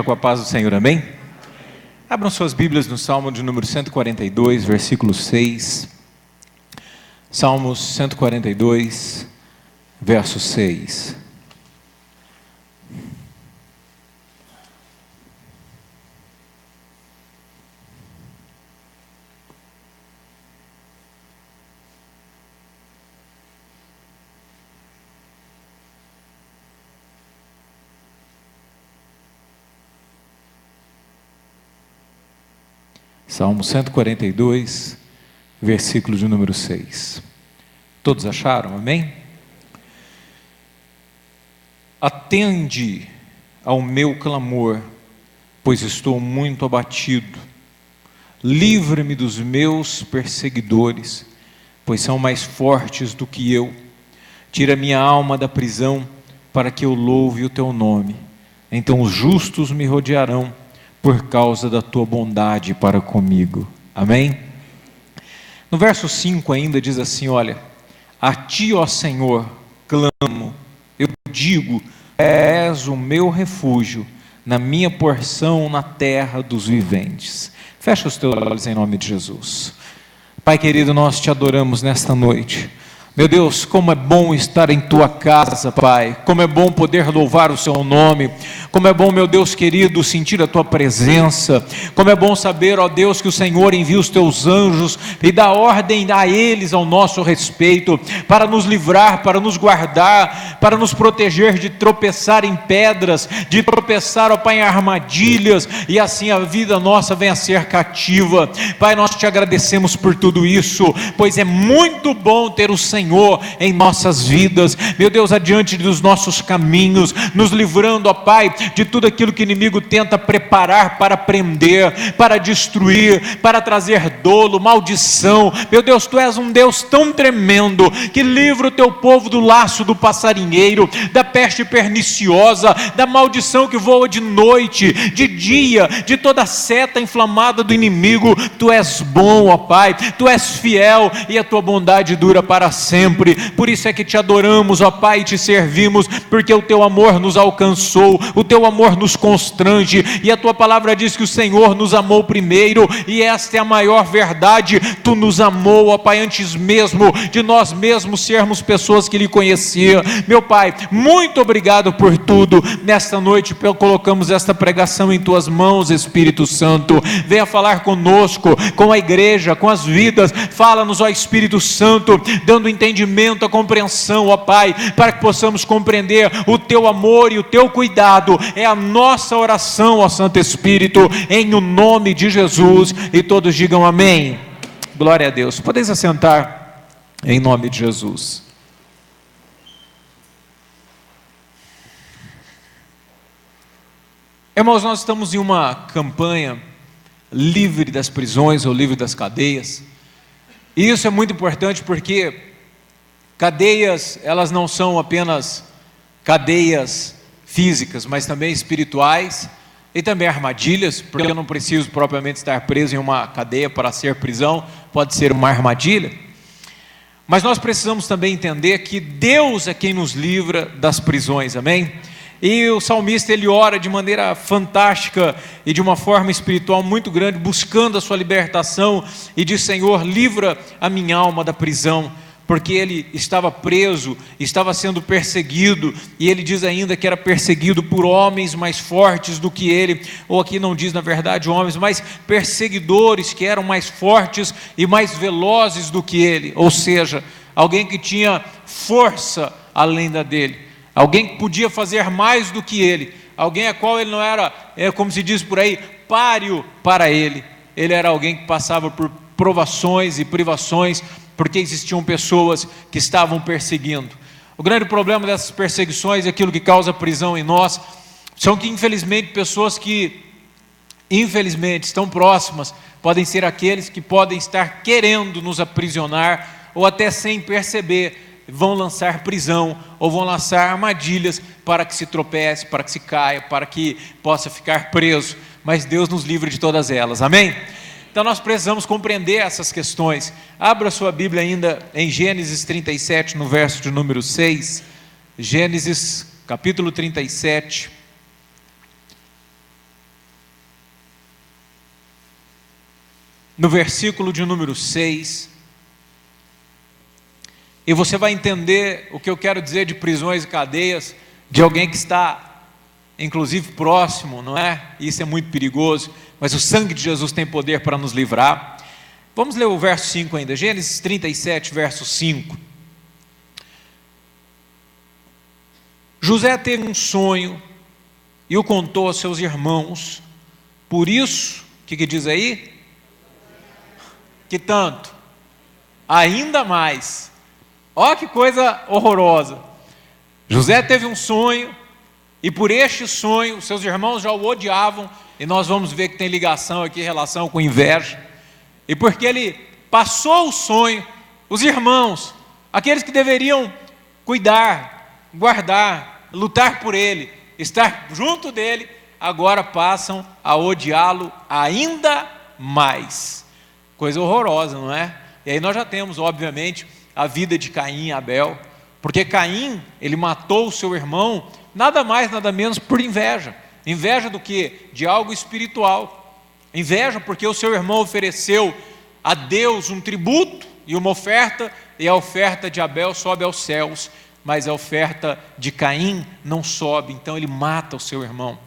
Com a paz do Senhor, amém? Abram suas Bíblias no Salmo de número 142, versículo 6. Salmos 142, verso 6. Salmo 142, versículo de número 6. Todos acharam? Amém? Atende ao meu clamor, pois estou muito abatido. Livra-me dos meus perseguidores, pois são mais fortes do que eu. Tira minha alma da prisão, para que eu louve o teu nome. Então os justos me rodearão, por causa da tua bondade para comigo. Amém? No verso 5 ainda diz assim, olha: a ti, ó Senhor, clamo, eu digo, és o meu refúgio, na minha porção na terra dos viventes. Fecha os teus olhos em nome de Jesus. Pai querido, nós te adoramos nesta noite. Meu Deus, como é bom estar em tua casa, Pai, como é bom poder louvar o seu nome, como é bom, meu Deus querido, sentir a tua presença, como é bom saber, ó Deus, que o Senhor envia os teus anjos e dá ordem a eles ao nosso respeito, para nos livrar, para nos guardar, para nos proteger de tropeçar em pedras, de tropeçar, ó Pai, em armadilhas, e assim a vida nossa venha a ser cativa. Pai, nós te agradecemos por tudo isso, pois é muito bom ter o Senhor em nossas vidas, meu Deus, adiante dos nossos caminhos, nos livrando, ó Pai, de tudo aquilo que o inimigo tenta preparar para prender, para destruir, para trazer dolo, maldição. Meu Deus, tu és um Deus tão tremendo, que livra o teu povo do laço do passarinheiro, da peste perniciosa, da maldição que voa de noite, de dia, de toda seta inflamada do inimigo. Tu és bom, ó Pai, tu és fiel, e a tua bondade dura para sempre. Por isso é que te adoramos, ó Pai, e te servimos, porque o teu amor nos alcançou, o teu amor nos constrange, e a tua palavra diz que o Senhor nos amou primeiro, e esta é a maior verdade. Tu nos amou, ó Pai, antes mesmo de nós mesmos sermos pessoas que lhe conheciam. Meu Pai, muito obrigado por tudo. Nesta noite colocamos esta pregação em tuas mãos, Espírito Santo. Venha falar conosco, com a igreja, com as vidas. Fala-nos, ó Espírito Santo, dando entendimento, a compreensão, ó Pai, para que possamos compreender o teu amor e o teu cuidado. É a nossa oração, ó Santo Espírito, em o nome de Jesus, e todos digam amém. Glória a Deus. Podeis assentar em nome de Jesus. Irmãos, nós estamos em uma campanha livre das prisões ou livre das cadeias, e isso é muito importante porque cadeias, elas não são apenas cadeias físicas, mas também espirituais, e também armadilhas, porque eu não preciso propriamente estar preso em uma cadeia para ser prisão, pode ser uma armadilha. Mas nós precisamos também entender que Deus é quem nos livra das prisões, amém? E o salmista, ele ora de maneira fantástica e de uma forma espiritual muito grande, buscando a sua libertação, e diz: Senhor, livra a minha alma da prisão, porque ele estava preso, estava sendo perseguido, e ele diz ainda que era perseguido por homens mais fortes do que ele, ou aqui não diz na verdade homens, mas perseguidores que eram mais fortes e mais velozes do que ele, ou seja, alguém que tinha força além da dele, alguém que podia fazer mais do que ele, alguém a qual ele não era, como se diz por aí, páreo para ele. Ele era alguém que passava por provações e privações, porque existiam pessoas que estavam perseguindo. O grande problema dessas perseguições, e aquilo que causa prisão em nós, são que infelizmente pessoas que infelizmente estão próximas, podem ser aqueles que podem estar querendo nos aprisionar, ou até sem perceber, vão lançar prisão, ou vão lançar armadilhas para que se tropece, para que se caia, para que possa ficar preso. Mas Deus nos livre de todas elas, amém? Então nós precisamos compreender essas questões. Abra sua Bíblia ainda em Gênesis 37, no verso de número 6. Gênesis capítulo 37. no versículo de número 6, e você vai entender o que eu quero dizer de prisões e cadeias, de alguém que está, inclusive, próximo, não é? Isso é muito perigoso, mas o sangue de Jesus tem poder para nos livrar. Vamos ler o verso 5 ainda, Gênesis 37, verso 5. José teve um sonho e o contou aos seus irmãos, por isso, o que diz aí? Que tanto, ainda mais. Olha que coisa horrorosa. José teve um sonho, e por este sonho, seus irmãos já o odiavam, e nós vamos ver que tem ligação aqui, relação com inveja. E porque ele passou o sonho, os irmãos, aqueles que deveriam cuidar, guardar, lutar por ele, estar junto dele, agora passam a odiá-lo ainda mais. Coisa horrorosa, não é? E aí nós já temos, obviamente, a vida de Caim e Abel, porque Caim, ele matou o seu irmão, nada mais, nada menos por inveja. Inveja do que? De algo espiritual. Inveja porque o seu irmão ofereceu a Deus um tributo e uma oferta, e a oferta de Abel sobe aos céus, mas a oferta de Caim não sobe, então ele mata o seu irmão.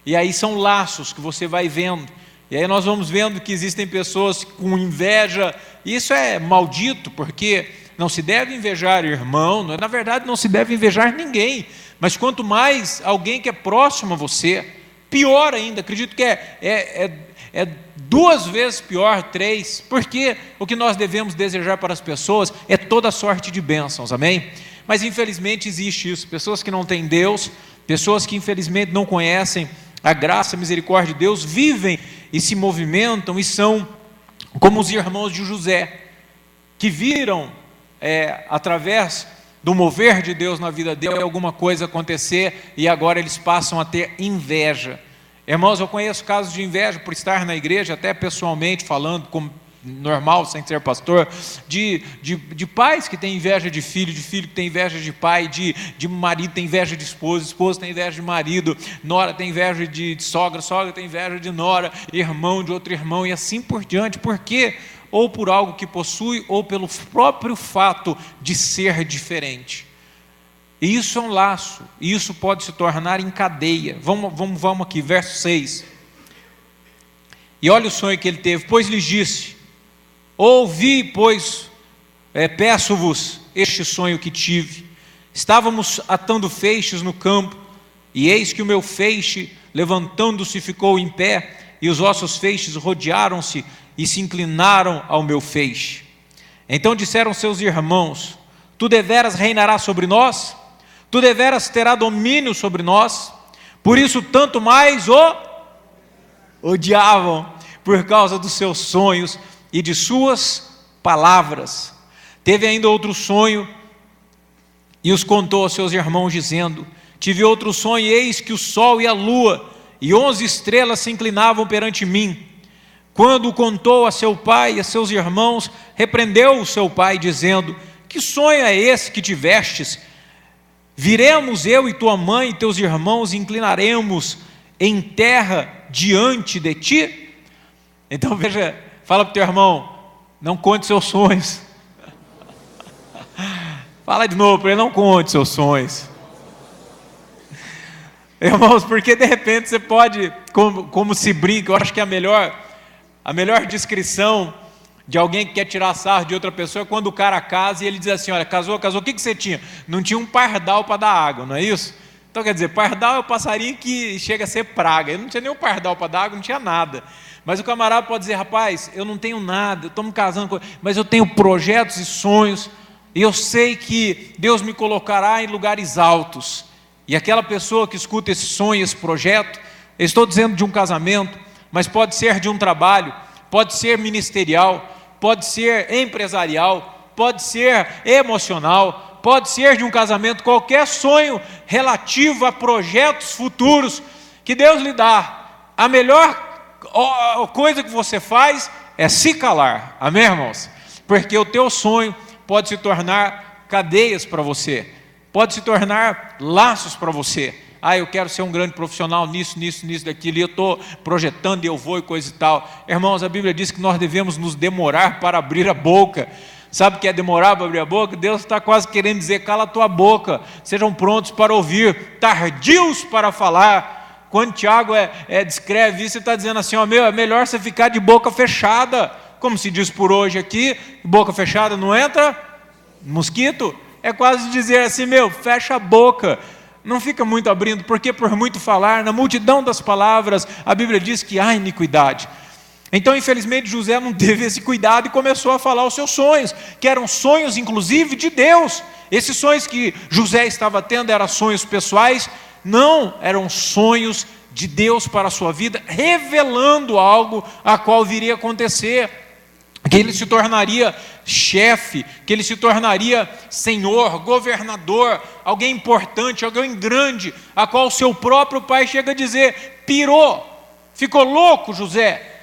E aí são laços que você vai vendo, e aí nós vamos vendo que existem pessoas com inveja, e isso é maldito, porque não se deve invejar o irmão, na verdade não se deve invejar ninguém, mas quanto mais alguém que é próximo a você, pior ainda, acredito que é 2 vezes pior, 3, porque o que nós devemos desejar para as pessoas é toda sorte de bênçãos, amém? Mas infelizmente existe isso, pessoas que não têm Deus, pessoas que infelizmente não conhecem a graça, a misericórdia de Deus, vivem e se movimentam e são como os irmãos de José, que viram através do mover de Deus na vida dele alguma coisa acontecer e agora eles passam a ter inveja. Irmãos, eu conheço casos de inveja por estar na igreja, até pessoalmente falando, como normal, sem ser pastor, de pais que têm inveja de filho que tem inveja de pai, de marido tem inveja de esposa tem inveja de marido, nora tem inveja de sogra tem inveja de nora, irmão de outro irmão e assim por diante. Por quê? Ou por algo que possui, ou pelo próprio fato de ser diferente. E isso é um laço, e isso pode se tornar em cadeia. Vamos aqui, verso 6. E olha o sonho que ele teve, pois lhes disse: ouvi, pois, peço-vos este sonho que tive. Estávamos atando feixes no campo, e eis que o meu feixe, levantando-se, ficou em pé, e os vossos feixes rodearam-se e se inclinaram ao meu feixe. Então disseram seus irmãos: tu deveras reinarás sobre nós? Tu deveras terá domínio sobre nós? Por isso tanto mais o odiavam, por causa dos seus sonhos e de suas palavras. Teve ainda outro sonho, e os contou aos seus irmãos, dizendo: tive outro sonho, e eis que o sol e a lua e 11 estrelas se inclinavam perante mim. Quando o contou a seu pai e a seus irmãos, repreendeu o seu pai, dizendo: que sonho é esse que tivestes? Viremos eu e tua mãe e teus irmãos e inclinaremos em terra diante de ti? Então veja, fala para o teu irmão: não conte seus sonhos. Fala de novo para ele: não conte seus sonhos. Irmãos, porque de repente você pode, como se brinca, eu acho que a melhor descrição de alguém que quer tirar sarro de outra pessoa é quando o cara casa e ele diz assim: olha, casou, o que você tinha? Não tinha um pardal para dar água, não é isso? Então quer dizer, pardal é o passarinho que chega a ser praga. Ele não tinha nem um pardal para dar água, não tinha nada. Mas o camarada pode dizer: rapaz, eu não tenho nada, eu estou me casando, mas eu tenho projetos e sonhos, e eu sei que Deus me colocará em lugares altos. E aquela pessoa que escuta esse sonho, esse projeto, eu estou dizendo de um casamento, mas pode ser de um trabalho, pode ser ministerial, pode ser empresarial, pode ser emocional, pode ser de um casamento, qualquer sonho relativo a projetos futuros que Deus lhe dá. A melhor coisa que você faz é se calar, amém, irmãos? Porque o teu sonho pode se tornar cadeias para você, pode se tornar laços para você, eu quero ser um grande profissional nisso, daquilo, e eu estou projetando e eu vou e coisa e tal. Irmãos, a Bíblia diz que nós devemos nos demorar para abrir a boca. Sabe o que é demorar para abrir a boca? Deus está quase querendo dizer, cala a tua boca, sejam prontos para ouvir, tardios para falar. Quando Tiago descreve isso, ele está dizendo assim, é melhor você ficar de boca fechada, como se diz por hoje aqui, boca fechada não entra mosquito. É quase dizer assim, fecha a boca, não fica muito abrindo, porque por muito falar, na multidão das palavras, a Bíblia diz que há iniquidade. Então, infelizmente, José não teve esse cuidado e começou a falar os seus sonhos, que eram sonhos, inclusive, de Deus. Esses sonhos que José estava tendo eram sonhos pessoais? Não, eram sonhos de Deus para a sua vida, revelando algo a qual viria a acontecer. Que ele se tornaria chefe, que ele se tornaria senhor, governador, alguém importante, alguém grande, a qual o seu próprio pai chega a dizer, pirou, ficou louco José,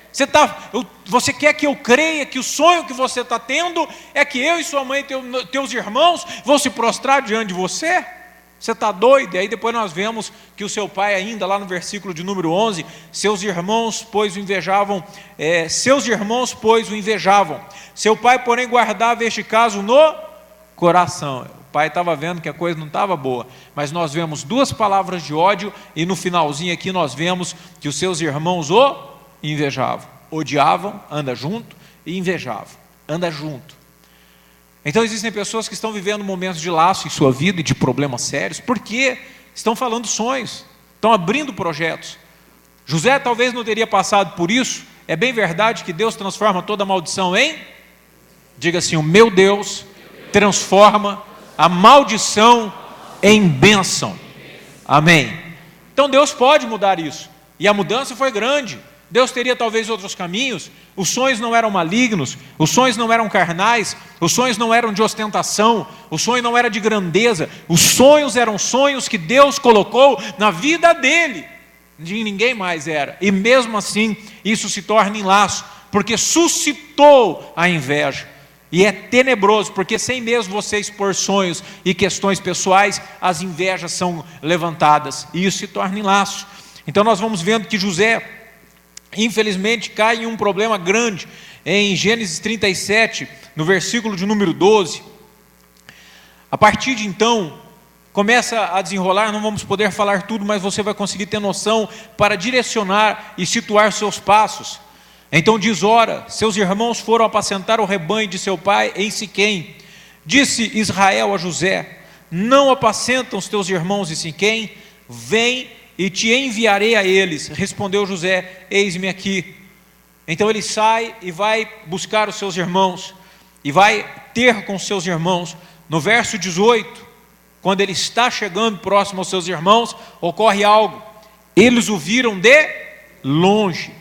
você quer que eu creia que o sonho que você está tendo é que eu e sua mãe e teus irmãos vão se prostrar diante de você? Você está doido? E aí depois nós vemos que o seu pai ainda, lá no versículo de número 11, seus irmãos, pois, o invejavam. Seu pai, porém, guardava este caso no coração. O pai estava vendo que a coisa não estava boa, mas nós vemos duas palavras de ódio, e no finalzinho aqui nós vemos que os seus irmãos o invejavam. Odiavam, anda junto, e invejavam, anda junto. Então existem pessoas que estão vivendo momentos de laço em sua vida e de problemas sérios, porque estão falando sonhos, estão abrindo projetos. José talvez não teria passado por isso. É bem verdade que Deus transforma toda maldição em, diga assim, o meu Deus transforma a maldição em bênção. Amém. Então Deus pode mudar isso, e a mudança foi grande. Deus teria talvez outros caminhos. Os sonhos não eram malignos, os sonhos não eram carnais, os sonhos não eram de ostentação, o sonho não era de grandeza, os sonhos eram sonhos que Deus colocou na vida dele, de ninguém mais era, e mesmo assim isso se torna em laço, porque suscitou a inveja, e é tenebroso, porque sem mesmo você expor sonhos e questões pessoais, as invejas são levantadas, e isso se torna em laço. Então nós vamos vendo que José, infelizmente, cai em um problema grande. Em Gênesis 37, no versículo de número 12, a partir de então, começa a desenrolar. Não vamos poder falar tudo, mas você vai conseguir ter noção para direcionar e situar seus passos. Então diz, ora, seus irmãos foram apacentar o rebanho de seu pai em Siquém. Disse Israel a José, não apacentam os teus irmãos em Siquém? Vem e te enviarei a eles. Respondeu José, eis-me aqui. Então ele sai e vai buscar os seus irmãos, e vai ter com os seus irmãos. No verso 18, quando ele está chegando próximo aos seus irmãos, ocorre algo. Eles o viram de longe,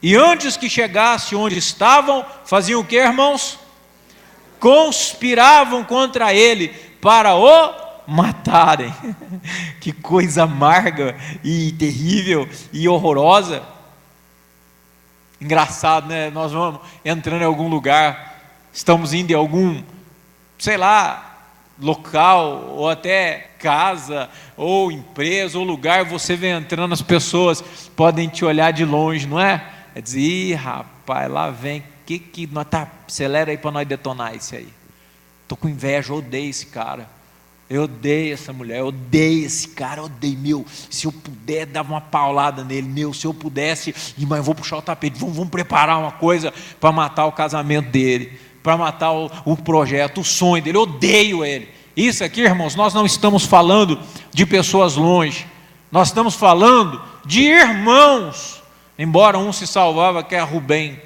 e antes que chegasse onde estavam, faziam o que, irmãos? Conspiravam contra ele para o matarem. Que coisa amarga e terrível e horrorosa. Engraçado, né? Nós vamos entrando em algum lugar, estamos indo em algum, sei lá, local, ou até casa, ou empresa, ou lugar, você vem entrando, as pessoas podem te olhar de longe, não é? É dizer, ih, rapaz, lá vem, que nós acelera aí para nós detonar isso aí. Estou com inveja, eu odeio esse cara. Eu odeio essa mulher, eu odeio esse cara, eu odeio, se eu puder, dava uma paulada nele, se eu pudesse, mas eu vou puxar o tapete, vamos preparar uma coisa para matar o casamento dele, para matar o projeto, o sonho dele, eu odeio ele. Isso aqui, irmãos, nós não estamos falando de pessoas longe, nós estamos falando de irmãos, embora um se salvava, que é Rubem,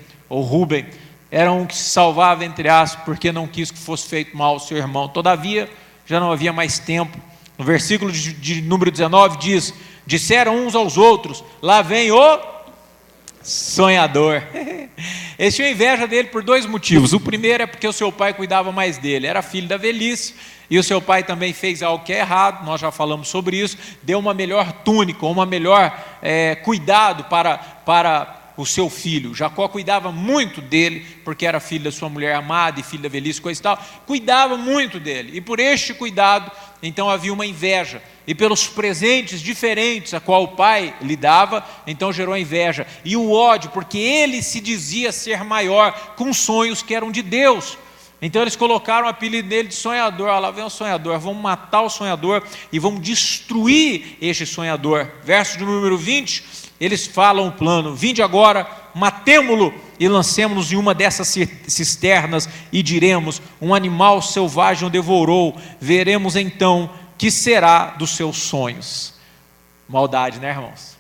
era um que se salvava, entre aspas, porque não quis que fosse feito mal ao seu irmão. Todavia, já não havia mais tempo. No versículo de número 19 diz, disseram uns aos outros, lá vem o sonhador. Eles tinham inveja dele por dois motivos. O primeiro é porque o seu pai cuidava mais dele, era filho da velhice, e o seu pai também fez algo que é errado, nós já falamos sobre isso, deu uma melhor túnica, uma melhor cuidado para o seu filho. Jacó cuidava muito dele, porque era filho da sua mulher amada e filho da velhice, coisa e tal, cuidava muito dele, e por este cuidado, então havia uma inveja. E pelos presentes diferentes a qual o pai lhe dava, então gerou a inveja. E o ódio, porque ele se dizia ser maior, com sonhos que eram de Deus. Então eles colocaram o apelido dele de sonhador. Lá vem o sonhador, vamos matar o sonhador e vamos destruir este sonhador. Verso de número 20, eles falam o plano: vinde agora, matemo-lo e lancemo-nos em uma dessas cisternas e diremos: um animal selvagem o devorou, veremos então que será dos seus sonhos. Maldade, né, irmãos?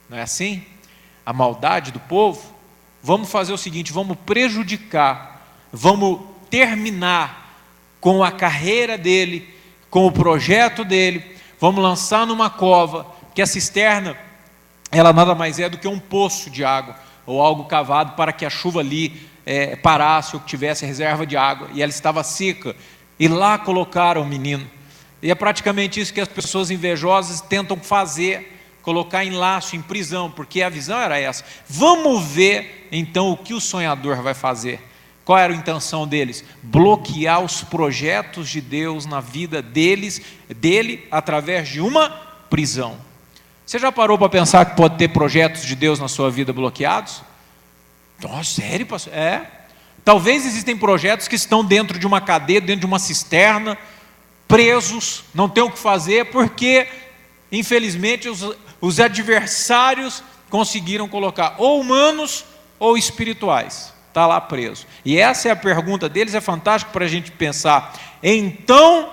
Não é assim? A maldade do povo. Vamos fazer o seguinte, vamos prejudicar, vamos terminar com a carreira dele, com o projeto dele, vamos lançar numa cova, que a cisterna, ela nada mais é do que um poço de água, ou algo cavado para que a chuva ali parasse, ou que tivesse reserva de água, e ela estava seca, e lá colocaram o menino. E é praticamente isso que as pessoas invejosas tentam fazer, colocar em laço, em prisão, porque a visão era essa. Vamos ver então o que o sonhador vai fazer. Qual era a intenção deles? Bloquear os projetos de Deus na vida dele, através de uma prisão. Você já parou para pensar que pode ter projetos de Deus na sua vida bloqueados? Nossa, sério, pastor? Talvez existem projetos que estão dentro de uma cadeia, dentro de uma cisterna, presos, não tem o que fazer, porque, infelizmente, os adversários conseguiram colocar ou humanos ou espirituais. Está lá preso. E essa é a pergunta deles, é fantástico para a gente pensar. Então,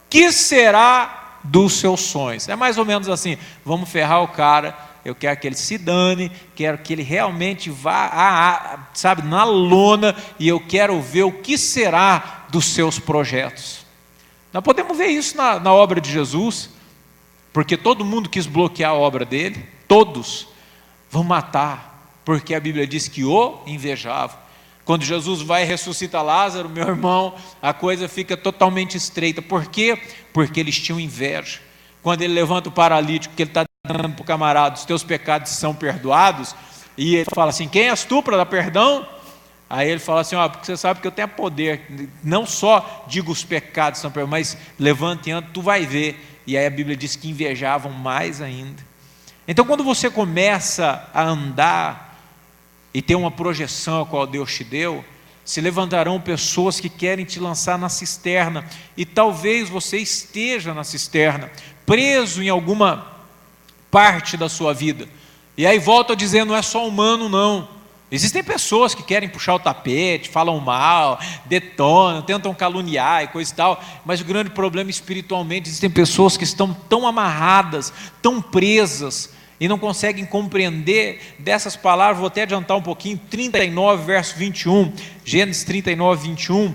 que será dos seus sonhos? É mais ou menos assim, vamos ferrar o cara, eu quero que ele se dane, quero que ele realmente vá, sabe, na lona, e eu quero ver o que será dos seus projetos. Nós podemos ver isso na obra de Jesus, porque todo mundo quis bloquear a obra dele, todos vão matar, porque a Bíblia diz que o invejavam. Quando Jesus vai e ressuscita Lázaro, meu irmão, a coisa fica totalmente estreita. Por quê? Porque eles tinham inveja. Quando ele levanta o paralítico, que ele está dando para o camarada, os teus pecados são perdoados, e ele fala assim, quem és tu para dar perdão? Aí ele fala assim, porque você sabe que eu tenho poder, não só digo os pecados são perdoados, mas levante e anda, tu vai ver. E aí a Bíblia diz que invejavam mais ainda. Então quando você começa a andar e ter uma projeção a qual Deus te deu, se levantarão pessoas que querem te lançar na cisterna, e talvez você esteja na cisterna, preso em alguma parte da sua vida. E aí volto a dizer, não é só humano não, existem pessoas que querem puxar o tapete, falam mal, detonam, tentam caluniar e coisa e tal, mas o grande problema espiritualmente, existem pessoas que estão tão amarradas, tão presas, e não conseguem compreender dessas palavras. Vou até adiantar um pouquinho, 39 verso 21, Gênesis 39, 21,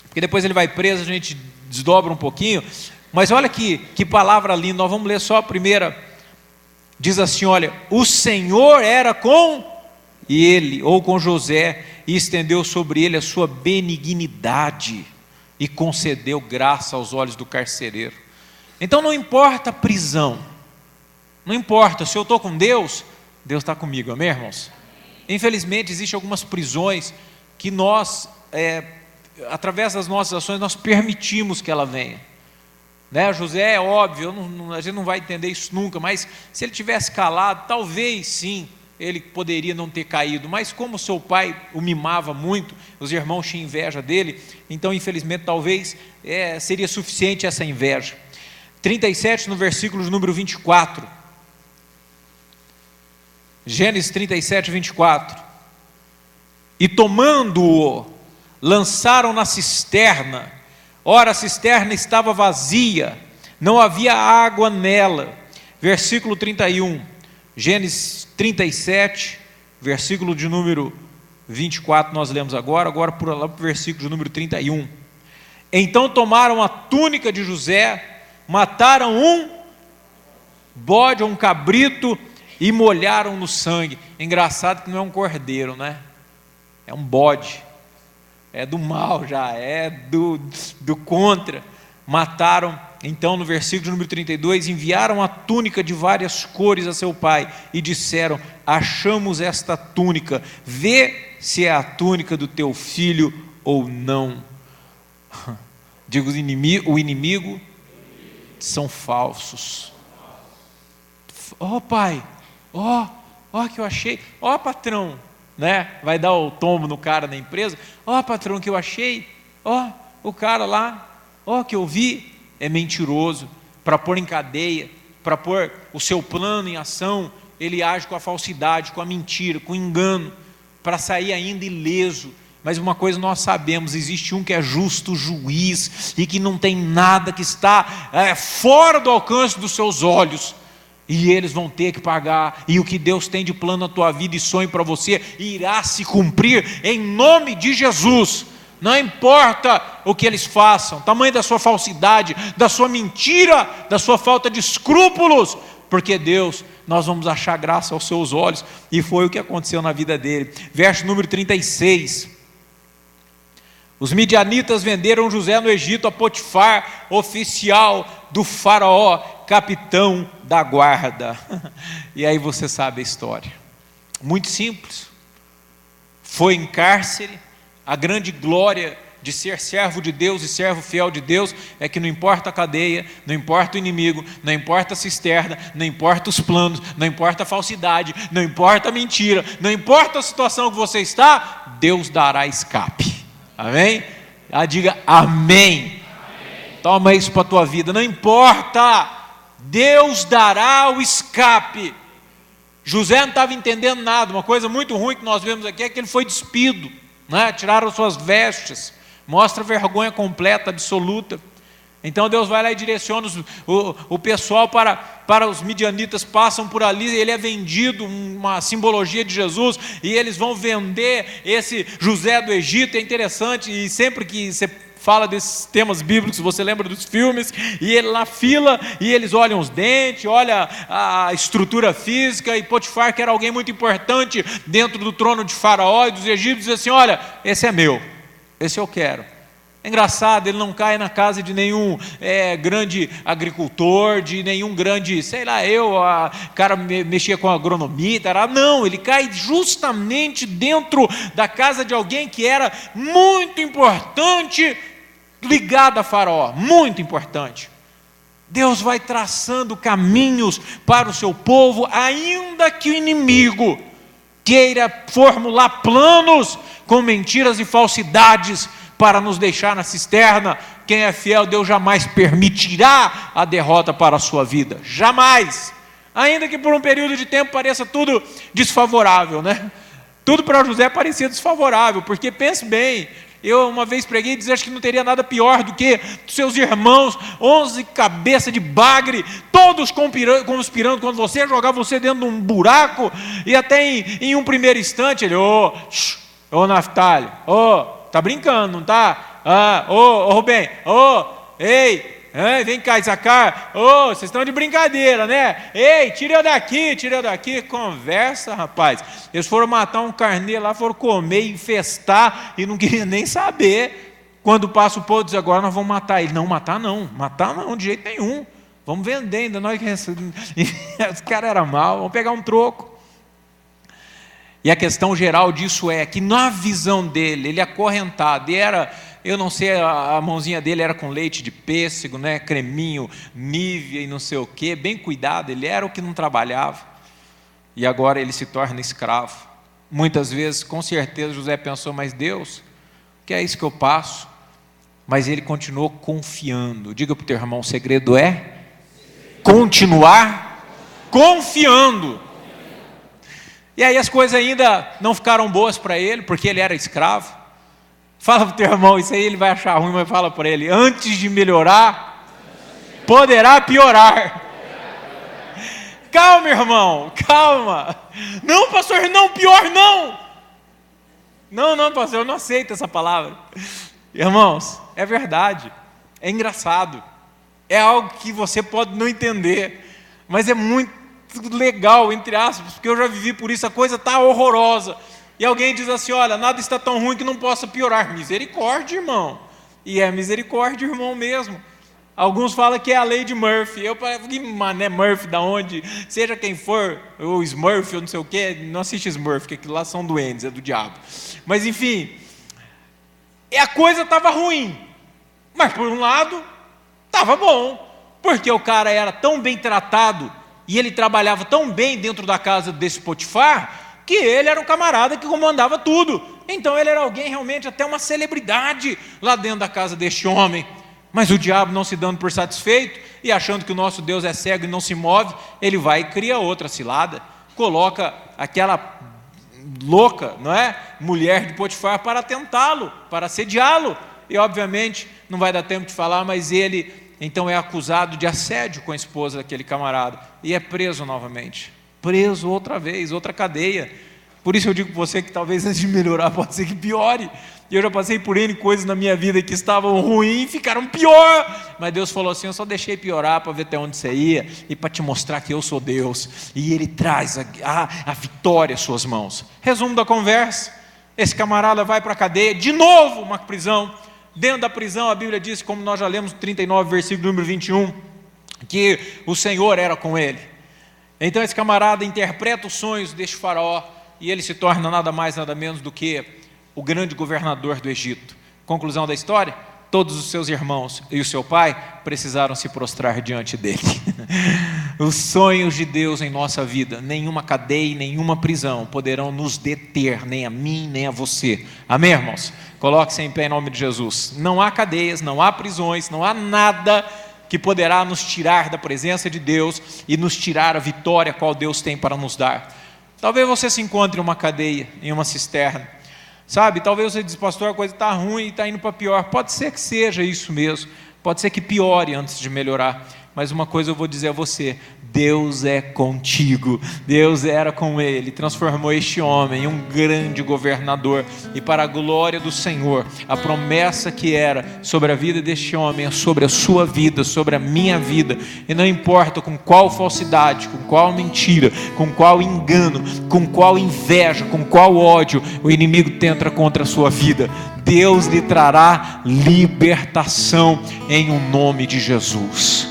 porque depois ele vai preso, a gente desdobra um pouquinho, mas olha que palavra linda, nós vamos ler só a primeira. Diz assim, olha, o Senhor era com ele, ou com José, e estendeu sobre ele a sua benignidade, e concedeu graça aos olhos do carcereiro. Então não importa a prisão, não importa, se eu estou com Deus, Deus está comigo, amém, irmãos? Infelizmente, existem algumas prisões que nós, através das nossas ações, nós permitimos que ela venha. Né? José, é óbvio, a gente não vai entender isso nunca, mas se ele tivesse calado, talvez sim, ele poderia não ter caído, mas como seu pai o mimava muito, os irmãos tinham inveja dele, então infelizmente talvez seria suficiente essa inveja. 37 no versículo de número 24, Gênesis 37, 24, e tomando-o, lançaram na cisterna, ora a cisterna estava vazia, não havia água nela. Versículo 31, Gênesis 37, versículo de número 24, nós lemos agora por lá para o versículo de número 31. Então tomaram a túnica de José, mataram um bode ou um cabrito, e molharam no sangue. Engraçado que não é um cordeiro, né? É um bode, é do mal já, é do contra. Mataram, então no versículo número 32, enviaram a túnica de várias cores a seu pai, e disseram, achamos esta túnica, vê se é a túnica do teu filho ou não. Digo o inimigo são falsos. Ó pai, ó que eu achei, ó patrão, né? Vai dar o tombo no cara da empresa, ó patrão que eu achei, ó o cara lá, ó que eu vi, é mentiroso. Para pôr em cadeia, para pôr o seu plano em ação, ele age com a falsidade, com a mentira, com o engano, para sair ainda ileso. Mas uma coisa nós sabemos, existe um que é justo juiz, e que não tem nada que está fora do alcance dos seus olhos, e eles vão ter que pagar, e o que Deus tem de plano na tua vida e sonho para você, irá se cumprir em nome de Jesus. Não importa o que eles façam, tamanho da sua falsidade, da sua mentira, da sua falta de escrúpulos, porque Deus, nós vamos achar graça aos seus olhos, e foi o que aconteceu na vida dele. Verso número 36, os midianitas venderam José no Egito a Potifar, oficial do faraó, capitão da guarda. E aí você sabe a história, muito simples, foi em cárcere. A grande glória de ser servo de Deus e servo fiel de Deus é que não importa a cadeia, não importa o inimigo, não importa a cisterna, não importa os planos, não importa a falsidade, não importa a mentira, não importa a situação que você está, Deus dará escape. Amém? Diga amém. Toma isso para a tua vida, não importa, Deus dará o escape. José não estava entendendo nada. Uma coisa muito ruim que nós vemos aqui é que ele foi despido, né? Tiraram suas vestes, mostra vergonha completa, absoluta. Então Deus vai lá e direciona o pessoal para os midianitas, passam por ali, ele é vendido, uma simbologia de Jesus, e eles vão vender esse José do Egito. É interessante, e sempre que você fala desses temas bíblicos, você lembra dos filmes, e ele na fila, e eles olham os dentes, olham a estrutura física, e Potifar, que era alguém muito importante dentro do trono de Faraó e dos egípcios, diz assim: olha, esse é meu, esse eu quero. É engraçado, ele não cai na casa de nenhum grande agricultor, de nenhum grande, cara mexia com agronomia, não, ele cai justamente dentro da casa de alguém que era muito importante, ligado a Faraó, muito importante. Deus vai traçando caminhos para o seu povo, ainda que o inimigo queira formular planos com mentiras e falsidades para nos deixar na cisterna. Quem é fiel, Deus jamais permitirá a derrota para a sua vida, jamais, ainda que por um período de tempo pareça tudo desfavorável, né? Tudo para José parecia desfavorável, porque pense bem, eu uma vez preguei e dizia que não teria nada pior do que seus irmãos, 11 cabeças de bagre, todos conspirando contra você, jogar você dentro de um buraco, e até em um primeiro instante ele, Naftali, tá brincando, não tá? Rubem, ei, vem cá, Isacar, vocês estão de brincadeira, né? Ei, tira eu daqui, conversa, rapaz. Eles foram matar um carneiro lá, foram comer, infestar, e não queriam nem saber. Quando passa o povo, diz: agora nós vamos matar ele. Não, matar não, de jeito nenhum. Vamos vender, ainda nós que os caras eram maus, vamos pegar um troco. E a questão geral disso é que na visão dele, ele acorrentado, e era, eu não sei, a mãozinha dele era com leite de pêssego, né, creminho, Nivea e não sei o que, bem cuidado, ele era o que não trabalhava, e agora ele se torna escravo. Muitas vezes, com certeza, José pensou: mas Deus, que é isso que eu passo? Mas ele continuou confiando. Diga para o teu irmão: o segredo é continuar confiando. E aí as coisas ainda não ficaram boas para ele, porque ele era escravo. Fala para o teu irmão, isso aí ele vai achar ruim, mas fala para ele: antes de melhorar, poderá piorar. Calma, irmão, calma. Não, pastor, não, pior não. Não, pastor, eu não aceito essa palavra. Irmãos, é verdade, é engraçado, é algo que você pode não entender, mas é muito legal, entre aspas, porque eu já vivi por isso. A coisa está horrorosa, e alguém diz assim: olha, nada está tão ruim que não possa piorar. Misericórdia, irmão. E é misericórdia, irmão, mesmo. Alguns falam que é a lei de Murphy. Eu falei: que mané Murphy, da onde? Seja quem for, o Smurf, ou não sei o que, não assiste Smurf, porque aquilo lá são duendes, é do diabo. Mas enfim, a coisa estava ruim, mas por um lado estava bom, porque o cara era tão bem tratado e ele trabalhava tão bem dentro da casa desse Potifar, que ele era o camarada que comandava tudo. Então ele era alguém realmente, até uma celebridade lá dentro da casa deste homem. Mas o diabo, não se dando por satisfeito e achando que o nosso Deus é cego e não se move, ele vai e cria outra cilada, coloca aquela louca, não é? Mulher de Potifar para tentá-lo, para assediá-lo. E obviamente não vai dar tempo de falar, mas ele então é acusado de assédio com a esposa daquele camarada e é preso novamente, preso outra vez, outra cadeia. Por isso eu digo para você que talvez antes de melhorar pode ser que piore. E eu já passei por N coisas na minha vida que estavam ruins e ficaram pior, mas Deus falou assim: eu só deixei piorar para ver até onde você ia e para te mostrar que eu sou Deus, e Ele traz a vitória às suas mãos. Resumo da conversa: esse camarada vai para a cadeia, de novo uma prisão. Dentro da prisão a Bíblia diz, como nós já lemos no 39, versículo número 21, que o Senhor era com ele. Então esse camarada interpreta os sonhos deste faraó e ele se torna nada mais nada menos do que o grande governador do Egito. Conclusão da história: todos os seus irmãos e o seu pai precisaram se prostrar diante dele. Os sonhos de Deus em nossa vida, nenhuma cadeia, nenhuma prisão poderão nos deter, nem a mim, nem a você. Amém, irmãos? Coloque-se em pé em nome de Jesus. Não há cadeias, não há prisões, não há nada que poderá nos tirar da presença de Deus e nos tirar a vitória qual Deus tem para nos dar. Talvez você se encontre em uma cadeia, em uma cisterna, sabe? Talvez você diz: pastor, a coisa está ruim e está indo para pior. Pode ser que seja isso mesmo, pode ser que piore antes de melhorar, mas uma coisa eu vou dizer a você: Deus é contigo. Deus era com ele, transformou este homem em um grande governador, e para a glória do Senhor, a promessa que era sobre a vida deste homem é sobre a sua vida, sobre a minha vida. E não importa com qual falsidade, com qual mentira, com qual engano, com qual inveja, com qual ódio o inimigo tenta contra a sua vida, Deus lhe trará libertação em o nome de Jesus.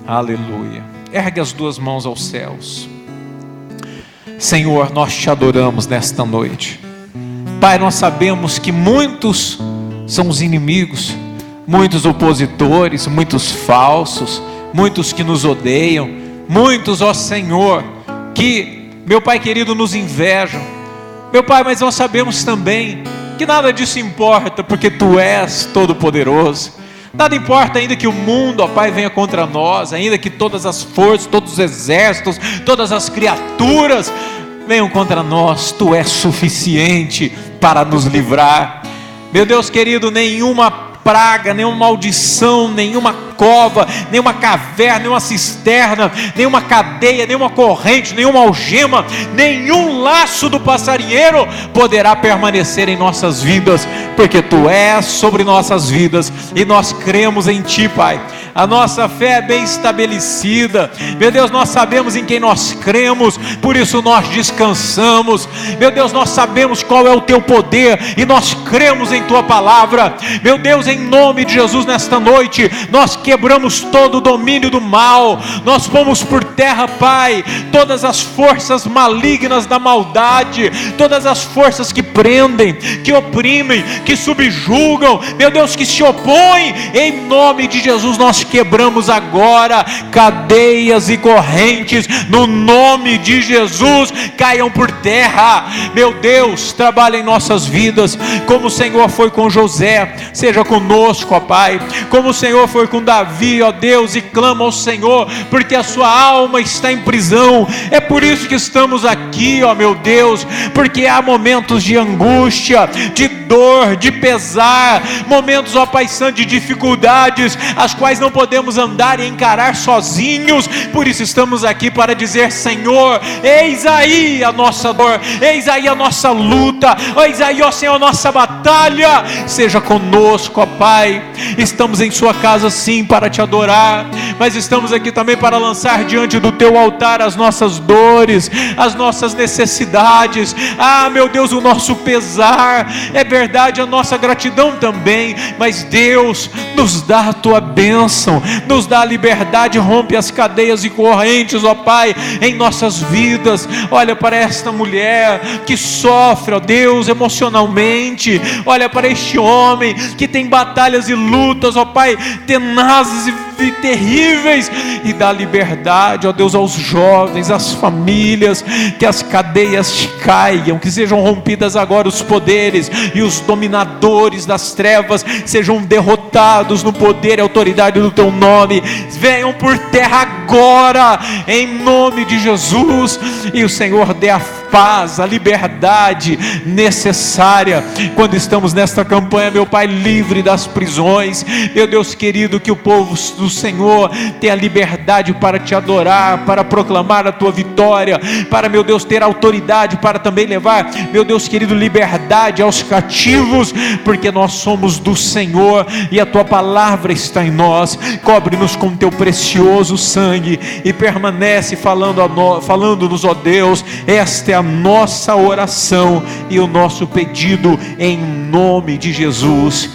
Aleluia. Ergue as duas mãos aos céus. Senhor, nós te adoramos nesta noite. Pai, nós sabemos que muitos são os inimigos, muitos opositores, muitos falsos, muitos que nos odeiam, muitos, ó Senhor, que, meu Pai querido, nos invejam. Meu Pai, mas nós sabemos também que nada disso importa, porque Tu és todo-poderoso. Nada importa, ainda que o mundo, ó Pai, venha contra nós, ainda que todas as forças, todos os exércitos, todas as criaturas venham contra nós, Tu és suficiente para nos livrar. Meu Deus querido, nenhuma praga, nenhuma maldição, nenhuma cova, nenhuma caverna, nenhuma cisterna, nenhuma cadeia, nenhuma corrente, nenhuma algema, nenhum laço do passarinheiro poderá permanecer em nossas vidas, porque Tu és sobre nossas vidas e nós cremos em Ti, Pai. A nossa fé é bem estabelecida, meu Deus, nós sabemos em quem nós cremos, por isso nós descansamos. Meu Deus, nós sabemos qual é o Teu poder e nós cremos em Tua palavra. Meu Deus, em nome de Jesus, nesta noite nós quebramos todo o domínio do mal, nós pomos por terra, Pai, todas as forças malignas da maldade, todas as forças que prendem, que oprimem, que subjugam, meu Deus, que se opõem. Em nome de Jesus nós quebramos agora cadeias e correntes, no nome de Jesus, caiam por terra. Meu Deus, trabalha em nossas vidas, como o Senhor foi com José, seja conosco, ó Pai, como o Senhor foi com Davi, ó Deus, e clama ao Senhor, porque a sua alma está em prisão. É por isso que estamos aqui, ó meu Deus, porque há momentos de angústia, de dor, de pesar, momentos, ó Pai Santo, de dificuldades, as quais não podemos andar e encarar sozinhos. Por isso estamos aqui para dizer: Senhor, eis aí a nossa dor, eis aí a nossa luta, eis aí, ó Senhor, a nossa batalha. Seja conosco, ó Pai. Estamos em sua casa sim para te adorar, mas estamos aqui também para lançar diante do teu altar as nossas dores, as nossas necessidades, meu Deus, o nosso pesar, é verdade, a nossa gratidão também. Mas Deus, nos dá a tua bênção, nos dá a liberdade, rompe as cadeias e correntes, ó Pai, em nossas vidas. Olha para esta mulher que sofre, ó Deus, emocionalmente. Olha para este homem que tem batalhas e lutas, ó Pai, tenazes e terríveis, e dá liberdade, ó Deus, aos jovens, às famílias, que as cadeias caiam, que sejam rompidas agora os poderes, e os dominadores das trevas sejam derrotados no poder e autoridade do teu nome. Venham por terra agora, em nome de Jesus, e o Senhor dê a paz, a liberdade necessária quando estamos nesta campanha, meu Pai, livre das prisões. Meu Deus querido, que o povo do Senhor tenha liberdade para te adorar, para proclamar a tua vitória, para, meu Deus, ter autoridade para também levar, meu Deus querido, liberdade aos cativos, porque nós somos do Senhor e a tua palavra está em nós. Cobre-nos com teu precioso sangue e permanece falando-nos, ó Deus. Esta é a nossa oração e o nosso pedido em nome de Jesus.